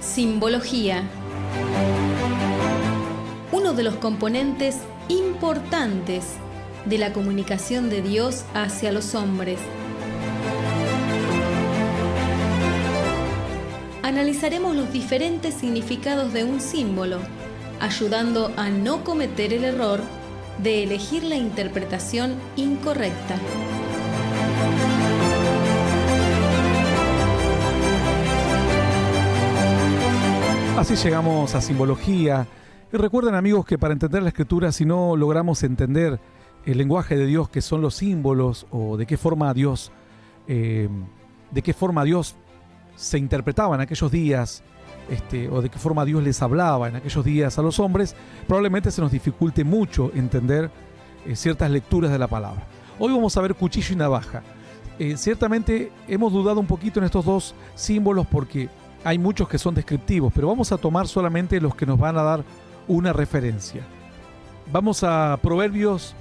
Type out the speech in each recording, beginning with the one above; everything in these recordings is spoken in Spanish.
Simbología. Uno de los componentes importantes de la comunicación de Dios hacia los hombres. Analizaremos los diferentes significados de un símbolo, ayudando a no cometer el error de elegir la interpretación incorrecta. Así llegamos a simbología. Y recuerden, amigos, que para entender la Escritura, si no logramos entender el lenguaje de Dios, que son los símbolos, o de qué forma Dios se interpretaba en aquellos días, o de qué forma Dios les hablaba en aquellos días a los hombres, probablemente se nos dificulte mucho entender ciertas lecturas de la palabra. Hoy vamos a ver cuchillo y navaja. Ciertamente hemos dudado un poquito en estos dos símbolos porque hay muchos que son descriptivos, pero vamos a tomar solamente los que nos van a dar una referencia. Vamos a Proverbios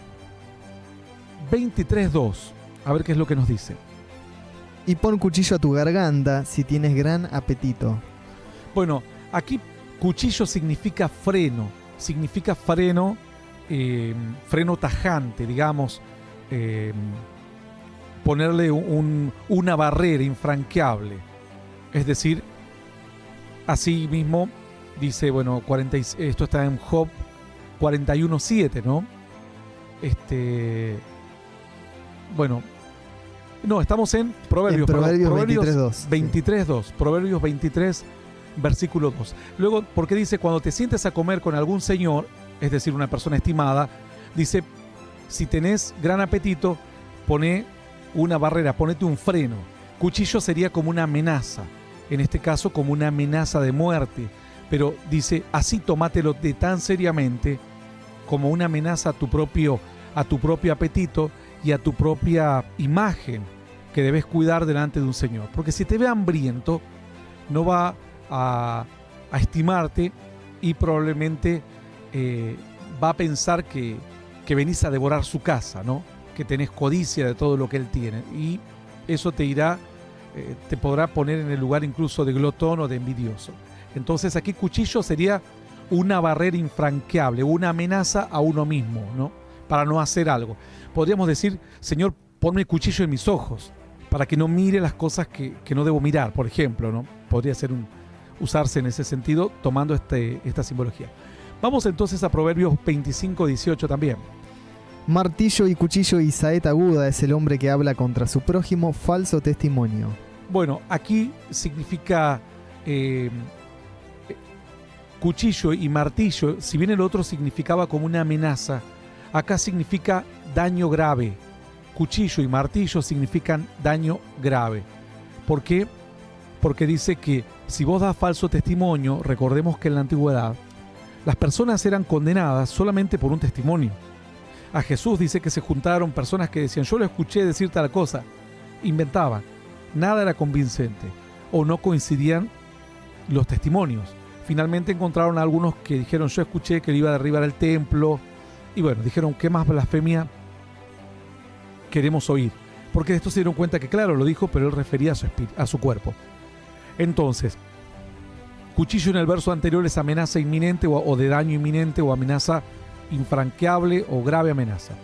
23:2, a ver qué es lo que nos dice. Y pon cuchillo a tu garganta si tienes gran apetito. Bueno, aquí cuchillo significa freno, freno tajante, digamos, ponerle una barrera infranqueable. Es decir, así mismo dice, bueno, esto está en Job 41:7, ¿no? Bueno, no, estamos en Proverbios 23:2. Proverbios 23, versículo 2. Luego, porque dice, cuando te sientes a comer con algún señor, es decir, una persona estimada, dice, si tenés gran apetito, poné una barrera, ponete un freno. Cuchillo sería como una amenaza, en este caso como una amenaza de muerte, pero dice, así tomátelo de tan seriamente como una amenaza a tu propio apetito y a tu propia imagen que debes cuidar delante de un Señor. Porque si te ve hambriento, no va a estimarte y probablemente va a pensar que venís a devorar su casa, ¿no? Que tenés codicia de todo lo que él tiene. Y eso te podrá poner en el lugar incluso de glotón o de envidioso. Entonces aquí cuchillo sería una barrera infranqueable, una amenaza a uno mismo, ¿no? Para no hacer algo. Podríamos decir, Señor, ponme cuchillo en mis ojos, para que no mire las cosas que no debo mirar, por ejemplo, ¿no? Podría ser usarse en ese sentido, tomando esta simbología. Vamos entonces a Proverbios 25:18 también. Martillo y cuchillo y saeta aguda es el hombre que habla contra su prójimo, falso testimonio. Bueno, aquí significa cuchillo y martillo, si bien el otro significaba como una amenaza, acá significa daño grave. Cuchillo y martillo significan daño grave. ¿Por qué? Porque dice que si vos das falso testimonio, recordemos que en la antigüedad las personas eran condenadas solamente por un testimonio. A Jesús dice que se juntaron personas que decían, yo lo escuché decir tal cosa, inventaban, nada era convincente o no coincidían los testimonios. Finalmente encontraron a algunos que dijeron, yo escuché que él iba a derribar el templo, y bueno, dijeron, ¿qué más blasfemia queremos oír? Porque de esto se dieron cuenta que claro, lo dijo, pero él refería a su cuerpo. Entonces, cuchillo en el verso anterior es amenaza inminente o de daño inminente o amenaza infranqueable o grave amenaza.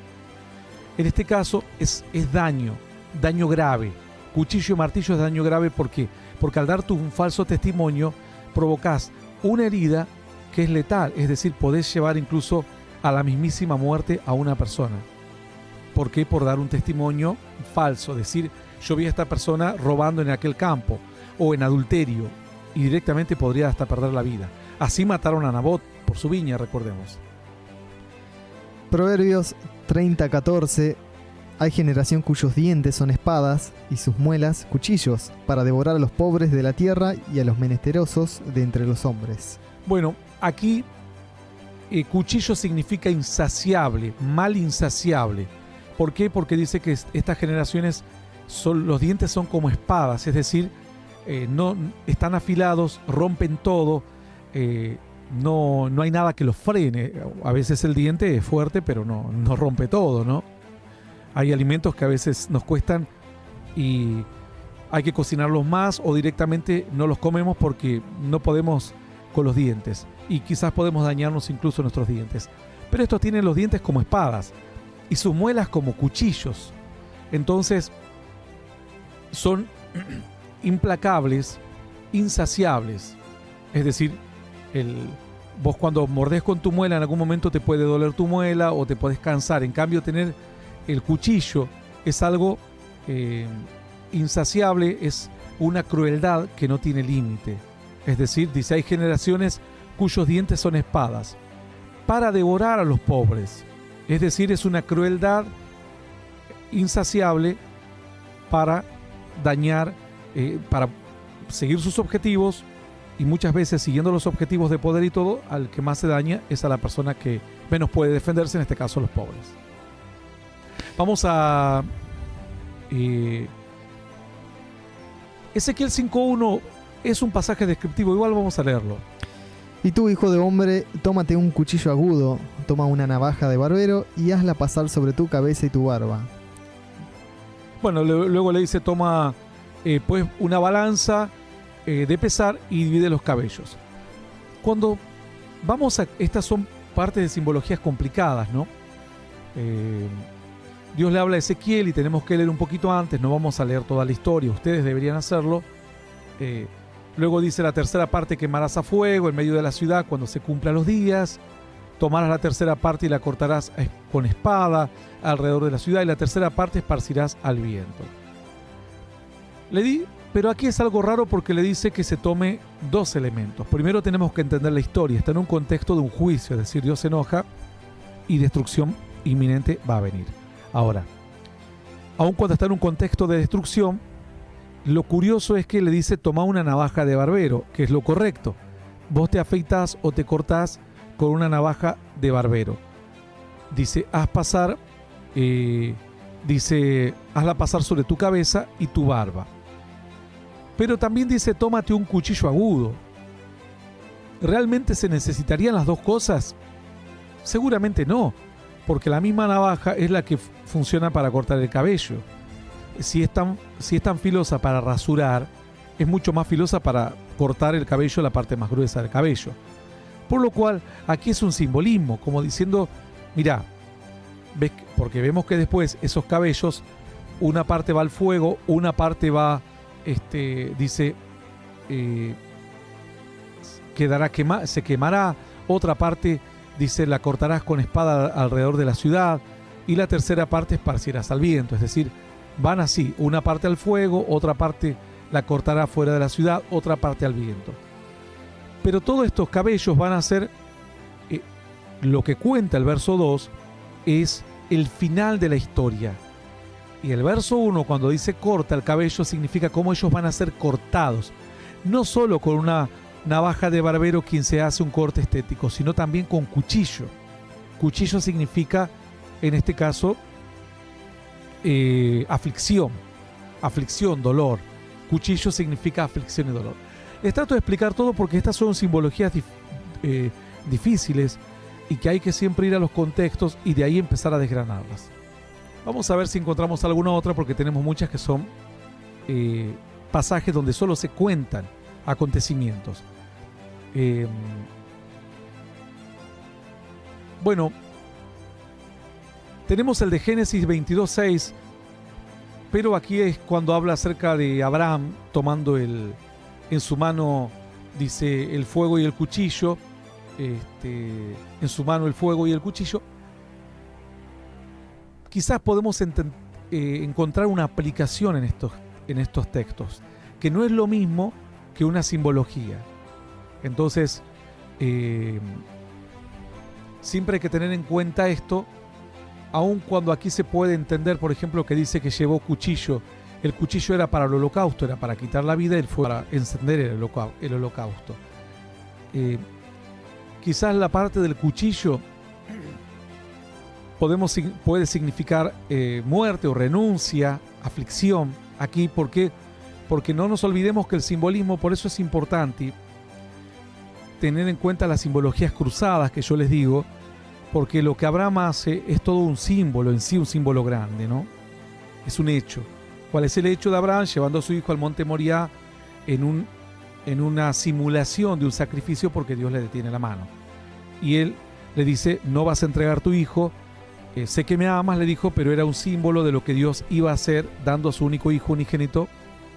En este caso es daño grave. Cuchillo y martillo es daño grave, ¿por qué? Porque al dar tú un falso testimonio provocás una herida que es letal, es decir, podés llevar incluso a la mismísima muerte a una persona. ¿Por qué? Por dar un testimonio falso, decir, yo vi a esta persona robando en aquel campo o en adulterio, y directamente podría hasta perder la vida. Así mataron a Nabot por su viña, recordemos. Proverbios 30:14. Hay generación cuyos dientes son espadas y sus muelas cuchillos, para devorar a los pobres de la tierra y a los menesterosos de entre los hombres. Bueno, aquí cuchillo significa insaciable, mal insaciable. ¿Por qué? Porque dice que estas generaciones, los dientes son como espadas, es decir, no están afilados, rompen todo, no hay nada que los frene. A veces el diente es fuerte, pero no rompe todo, ¿no? Hay alimentos que a veces nos cuestan y hay que cocinarlos más o directamente no los comemos porque no podemos con los dientes y quizás podemos dañarnos incluso nuestros dientes. Pero estos tienen los dientes como espadas y sus muelas como cuchillos. Entonces son implacables, insaciables. Es decir, vos cuando mordés con tu muela en algún momento te puede doler tu muela o te podés cansar. En cambio, tener el cuchillo es algo insaciable, es una crueldad que no tiene límite. Es decir, dice, hay generaciones cuyos dientes son espadas para devorar a los pobres. Es decir, es una crueldad insaciable para dañar, para seguir sus objetivos, y muchas veces siguiendo los objetivos de poder y todo, al que más se daña es a la persona que menos puede defenderse, en este caso los pobres. Vamos a Ezequiel 5.1 es un pasaje descriptivo, igual vamos a leerlo. Y tú, hijo de hombre, tómate un cuchillo agudo, toma una navaja de barbero y hazla pasar sobre tu cabeza y tu barba. Bueno, luego le dice, toma pues una balanza de pesar y divide los cabellos. Cuando vamos a... Estas son partes de simbologías complicadas, ¿no? Dios le habla a Ezequiel y tenemos que leer un poquito antes, no vamos a leer toda la historia, ustedes deberían hacerlo. Luego dice la tercera parte quemarás a fuego en medio de la ciudad cuando se cumplan los días. Tomarás la tercera parte y la cortarás con espada alrededor de la ciudad, y la tercera parte esparcirás al viento. Pero aquí es algo raro porque le dice que se tome dos elementos. Primero tenemos que entender la historia. Está en un contexto de un juicio, es decir, Dios se enoja y destrucción inminente va a venir. Ahora, aun cuando está en un contexto de destrucción, lo curioso es que le dice toma una navaja de barbero, que es lo correcto. Vos te afeitás o te cortás con una navaja de barbero. Dice, hazla pasar sobre tu cabeza y tu barba. Pero también dice, tómate un cuchillo agudo. ¿Realmente se necesitarían las dos cosas? Seguramente no, porque la misma navaja es la que funciona para cortar el cabello. Si es tan filosa para rasurar, es mucho más filosa para cortar el cabello, la parte más gruesa del cabello. Por lo cual, aquí es un simbolismo, como diciendo, mira, porque vemos que después esos cabellos, una parte va al fuego, una parte va, se quemará, otra parte, dice, la cortarás con espada alrededor de la ciudad, y la tercera parte esparcirás al viento. Es decir, van así, una parte al fuego, otra parte la cortará fuera de la ciudad, otra parte al viento. Pero todos estos cabellos van a ser, lo que cuenta el verso 2, es el final de la historia. Y el verso 1, cuando dice corta el cabello, significa cómo ellos van a ser cortados. No solo con una navaja de barbero quien se hace un corte estético, sino también con cuchillo. Cuchillo significa, en este caso, aflicción, dolor. Cuchillo significa aflicción y dolor. Les trato de explicar todo porque estas son simbologías difíciles y que hay que siempre ir a los contextos y de ahí empezar a desgranarlas. Vamos a ver si encontramos alguna otra, porque tenemos muchas que son pasajes donde solo se cuentan acontecimientos. Bueno, tenemos el de Génesis 22:6, pero aquí es cuando habla acerca de Abraham tomando en su mano, dice, el fuego y el cuchillo, en su mano el fuego y el cuchillo. Quizás podemos encontrar una aplicación en estos textos, que no es lo mismo que una simbología. Entonces, siempre hay que tener en cuenta esto, aun cuando aquí se puede entender, por ejemplo, que dice que llevó cuchillo. El cuchillo era para el holocausto, era para quitar la vida, y el fuego para encender el holocausto. Quizás la parte del cuchillo puede significar muerte o renuncia, aflicción. Aquí, ¿por qué? Porque no nos olvidemos que el simbolismo, por eso es importante tener en cuenta las simbologías cruzadas que yo les digo, porque lo que Abraham hace es todo un símbolo en sí, un símbolo grande, ¿no? Es un hecho. ¿Cuál es el hecho de Abraham llevando a su hijo al monte Moriah en una simulación de un sacrificio porque Dios le detiene la mano? Y él le dice, no vas a entregar tu hijo, sé que me amas, le dijo, pero era un símbolo de lo que Dios iba a hacer dando a su único hijo unigénito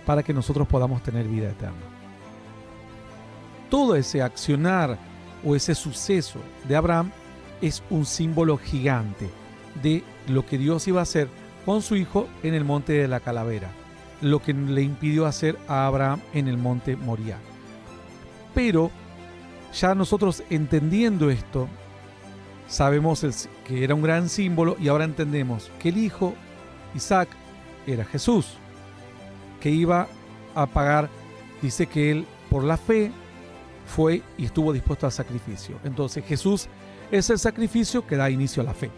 para que nosotros podamos tener vida eterna. Todo ese accionar o ese suceso de Abraham es un símbolo gigante de lo que Dios iba a hacer con su hijo en el monte de la calavera, lo que le impidió hacer a Abraham en el monte Moriah. Pero ya nosotros entendiendo esto, sabemos que era un gran símbolo y ahora entendemos que el hijo Isaac era Jesús, que iba a pagar, dice que él por la fe fue y estuvo dispuesto al sacrificio. Entonces Jesús es el sacrificio que da inicio a la fe.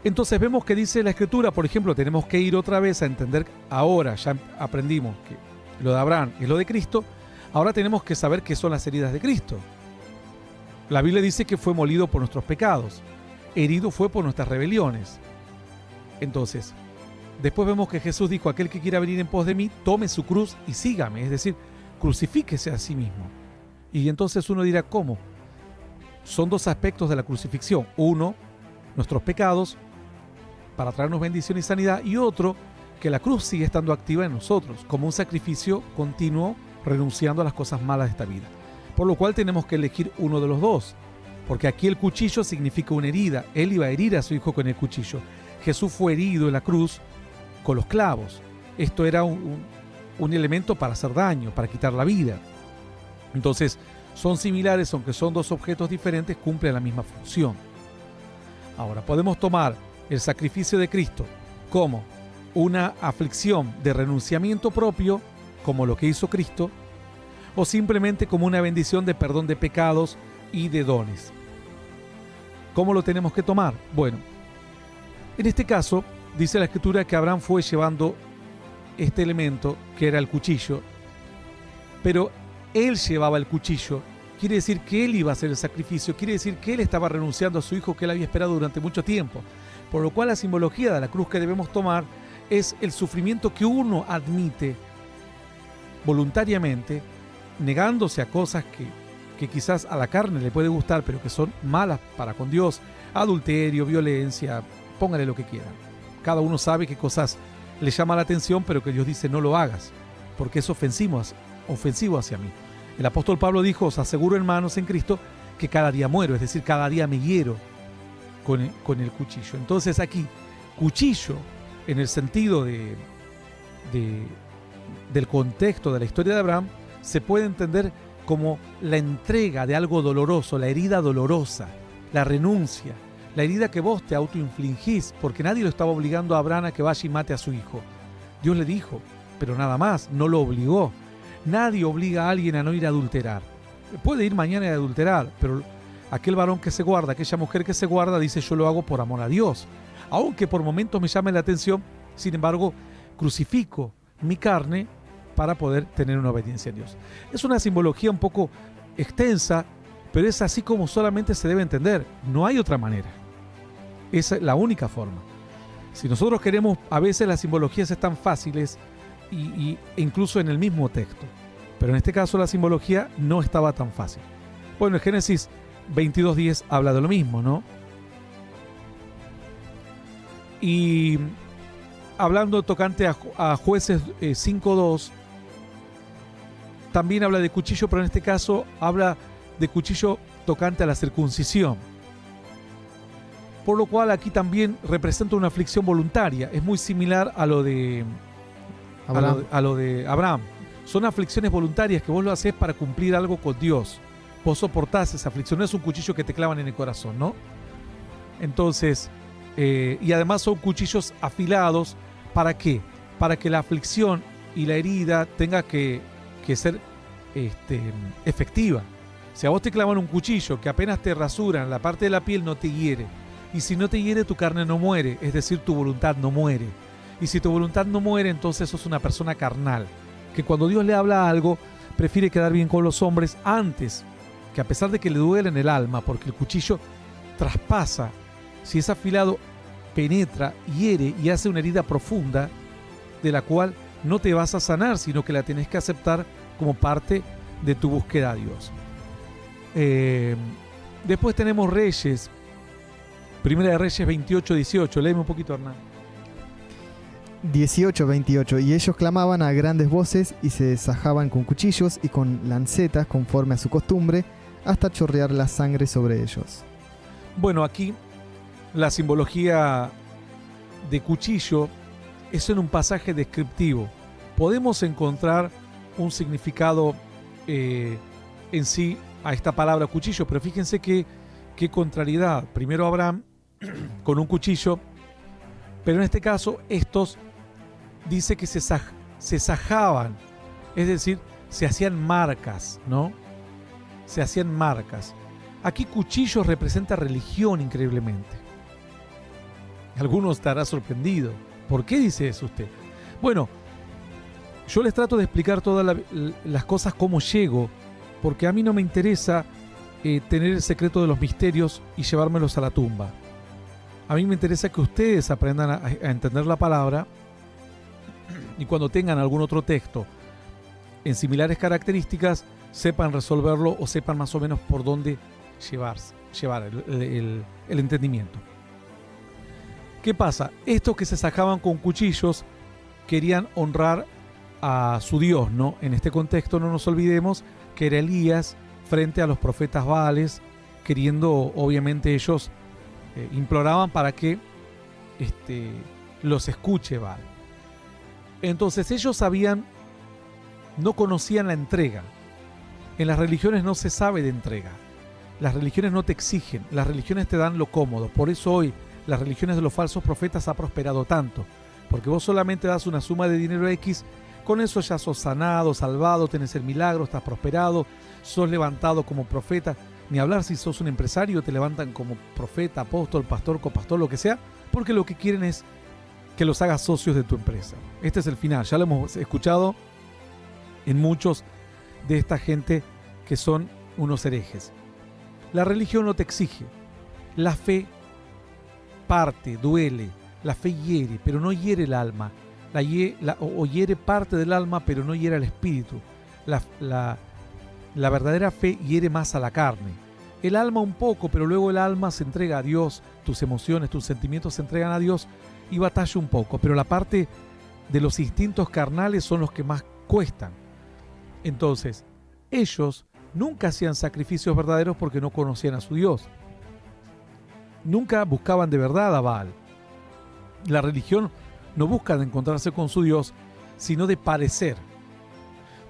Entonces vemos que dice la Escritura, por ejemplo, tenemos que ir otra vez a entender, ahora ya aprendimos que lo de Abraham es lo de Cristo, ahora tenemos que saber qué son las heridas de Cristo. La Biblia dice que fue molido por nuestros pecados, herido fue por nuestras rebeliones. Entonces, después vemos que Jesús dijo, aquel que quiera venir en pos de mí, tome su cruz y sígame, es decir, crucifíquese a sí mismo. Y entonces uno dirá, ¿cómo? Son dos aspectos de la crucifixión. Uno, nuestros pecados, para traernos bendición y sanidad, y otro, que la cruz sigue estando activa en nosotros, como un sacrificio continuo, renunciando a las cosas malas de esta vida. Por lo cual tenemos que elegir uno de los dos, porque aquí el cuchillo significa una herida. Él iba a herir a su hijo con el cuchillo. Jesús fue herido en la cruz con los clavos. Esto era un elemento para hacer daño, para quitar la vida. Entonces, son similares, aunque son dos objetos diferentes, cumplen la misma función. Ahora, podemos tomar el sacrificio de Cristo como una aflicción de renunciamiento propio, como lo que hizo Cristo, o simplemente como una bendición de perdón de pecados y de dones. ¿Cómo lo tenemos que tomar? Bueno, en este caso, dice la Escritura que Abraham fue llevando este elemento, que era el cuchillo, pero él llevaba el cuchillo. Quiere decir que él iba a hacer el sacrificio, quiere decir que él estaba renunciando a su hijo que él había esperado durante mucho tiempo. Por lo cual la simbología de la cruz que debemos tomar es el sufrimiento que uno admite voluntariamente, negándose a cosas que quizás a la carne le puede gustar, pero que son malas para con Dios, adulterio, violencia, póngale lo que quieran. Cada uno sabe qué cosas le llama la atención, pero que Dios dice no lo hagas, porque es ofensivo hacia mí. El apóstol Pablo dijo, os aseguro, hermanos en Cristo, que cada día muero, es decir, cada día me hiero con el cuchillo. Entonces aquí, cuchillo, en el sentido del contexto de la historia de Abraham, se puede entender como la entrega de algo doloroso, la herida dolorosa, la renuncia, la herida que vos te autoinfligís, porque nadie lo estaba obligando a Abraham a que vaya y mate a su hijo. Dios le dijo, pero nada más, no lo obligó. Nadie obliga a alguien a no ir a adulterar. Puede ir mañana a adulterar, pero aquel varón que se guarda, aquella mujer que se guarda, dice yo lo hago por amor a Dios. Aunque por momentos me llame la atención, sin embargo, crucifico mi carne para poder tener una obediencia a Dios. Es una simbología un poco extensa, pero es así como solamente se debe entender. No hay otra manera. Esa es la única forma. Si nosotros queremos, a veces las simbologías están fáciles e incluso en el mismo texto. Pero en este caso la simbología no estaba tan fácil. Bueno, en Génesis 22:10 habla de lo mismo, ¿no? Y hablando tocante a Jueces 5:2, también habla de cuchillo, pero en este caso habla de cuchillo tocante a la circuncisión. Por lo cual aquí también representa una aflicción voluntaria. Es muy similar a lo de Abraham. Son aflicciones voluntarias que vos lo haces para cumplir algo con Dios. Vos soportás esa aflicción. No es un cuchillo que te clavan en el corazón, ¿no? Entonces, y además son cuchillos afilados. ¿Para qué? Para que la aflicción y la herida tenga que ser efectiva. Si a vos te clavan un cuchillo que apenas te rasuran, la parte de la piel no te hiere. Y si no te hiere, tu carne no muere, es decir, tu voluntad no muere. Y si tu voluntad no muere, entonces sos una persona carnal, que cuando Dios le habla algo, prefiere quedar bien con los hombres antes, que a pesar de que le duele en el alma, porque el cuchillo traspasa, si es afilado, penetra, hiere y hace una herida profunda de la cual no te vas a sanar, sino que la tenés que aceptar como parte de tu búsqueda a Dios. Después tenemos Reyes, Primera de Reyes 28-18. Léeme un poquito, Hernán. 18-28. Y ellos clamaban a grandes voces y se sajaban con cuchillos y con lancetas conforme a su costumbre, hasta chorrear la sangre sobre ellos. Bueno, aquí la simbología de cuchillo es en un pasaje descriptivo. Podemos encontrar un significado en sí a esta palabra cuchillo, pero fíjense qué contrariedad. Primero Abraham con un cuchillo, pero en este caso estos dice que se sajaban, es decir, se hacían marcas, ¿no? Se hacían marcas. Aquí cuchillo representa religión, increíblemente. Algunos estará sorprendido. ¿Por qué dice eso usted? Bueno, yo les trato de explicar todas las cosas cómo llego, porque a mí no me interesa tener el secreto de los misterios y llevármelos a la tumba. A mí me interesa que ustedes aprendan a entender la palabra, y cuando tengan algún otro texto en similares características, sepan resolverlo o sepan más o menos por dónde llevar el entendimiento. ¿Qué pasa? Estos que se sacaban con cuchillos querían honrar a su Dios, ¿no? En este contexto no nos olvidemos que era Elías frente a los profetas Baales, queriendo, obviamente ellos imploraban para que los escuche Baal. Entonces ellos no conocían la entrega. En las religiones no se sabe de entrega. Las religiones no te exigen, las religiones te dan lo cómodo. Por eso hoy las religiones de los falsos profetas ha prosperado tanto, porque vos solamente das una suma de dinero X, con eso ya sos sanado, salvado, tenés el milagro, estás prosperado, sos levantado como profeta. Ni hablar si sos un empresario, te levantan como profeta, apóstol, pastor, copastor, lo que sea, porque lo que quieren es que los hagas socios de tu empresa. Este es el final, ya lo hemos escuchado en muchos de esta gente que son unos herejes. La religión no te exige, la fe parte, duele, la fe hiere, pero no hiere el alma, o hiere parte del alma, pero no hiere el espíritu. La verdadera fe hiere más a la carne. El alma un poco, pero luego el alma se entrega a Dios, tus emociones, tus sentimientos se entregan a Dios y batalla un poco, pero la parte de los instintos carnales son los que más cuestan. Entonces, ellos nunca hacían sacrificios verdaderos porque no conocían a su Dios. Nunca buscaban de verdad a Baal. La religión no busca de encontrarse con su Dios, sino de parecer.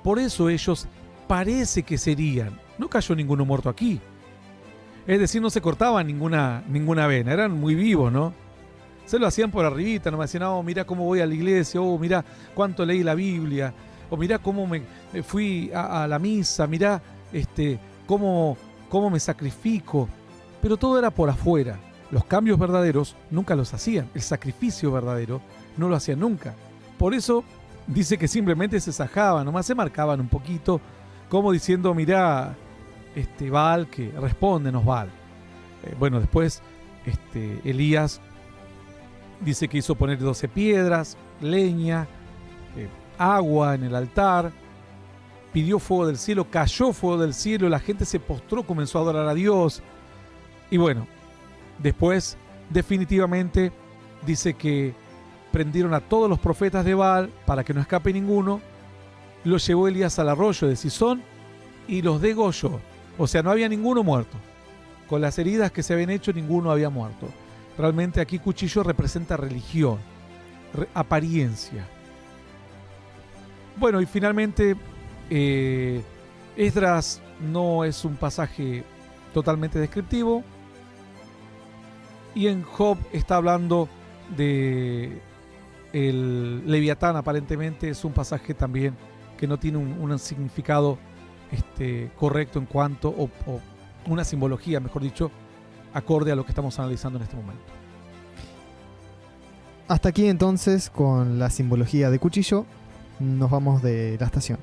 Por eso ellos parece que serían. No cayó ninguno muerto aquí. Es decir, no se cortaban ninguna vena, eran muy vivos, ¿no? Se lo hacían por arribita, no me decían, oh, mira cómo voy a la iglesia, oh, mira cuánto leí la Biblia, o mira cómo me fui a la misa, mira cómo me sacrifico. Pero todo era por afuera. Los cambios verdaderos nunca los hacían. El sacrificio verdadero no lo hacían nunca. Por eso dice que simplemente se sajaban, nomás se marcaban un poquito, como diciendo, mirá, Baal, que respóndenos, Baal. Bueno, después Elías dice que hizo poner 12 piedras, leña, agua en el altar, pidió fuego del cielo, cayó fuego del cielo, la gente se postró, comenzó a adorar a Dios. Y bueno, después definitivamente dice que prendieron a todos los profetas de Baal para que no escape ninguno, los llevó Elías al arroyo de Cisón y los degolló. O sea, no había ninguno muerto. Con las heridas que se habían hecho, ninguno había muerto. Realmente aquí cuchillo representa religión, apariencia. Bueno, y finalmente Esdras no es un pasaje totalmente descriptivo, y en Job está hablando de el Leviatán. Aparentemente es un pasaje también que no tiene un significado correcto en cuanto, o una simbología, mejor dicho, acorde a lo que estamos analizando en este momento. Hasta aquí entonces con la simbología de cuchillo. Nos vamos de la estación.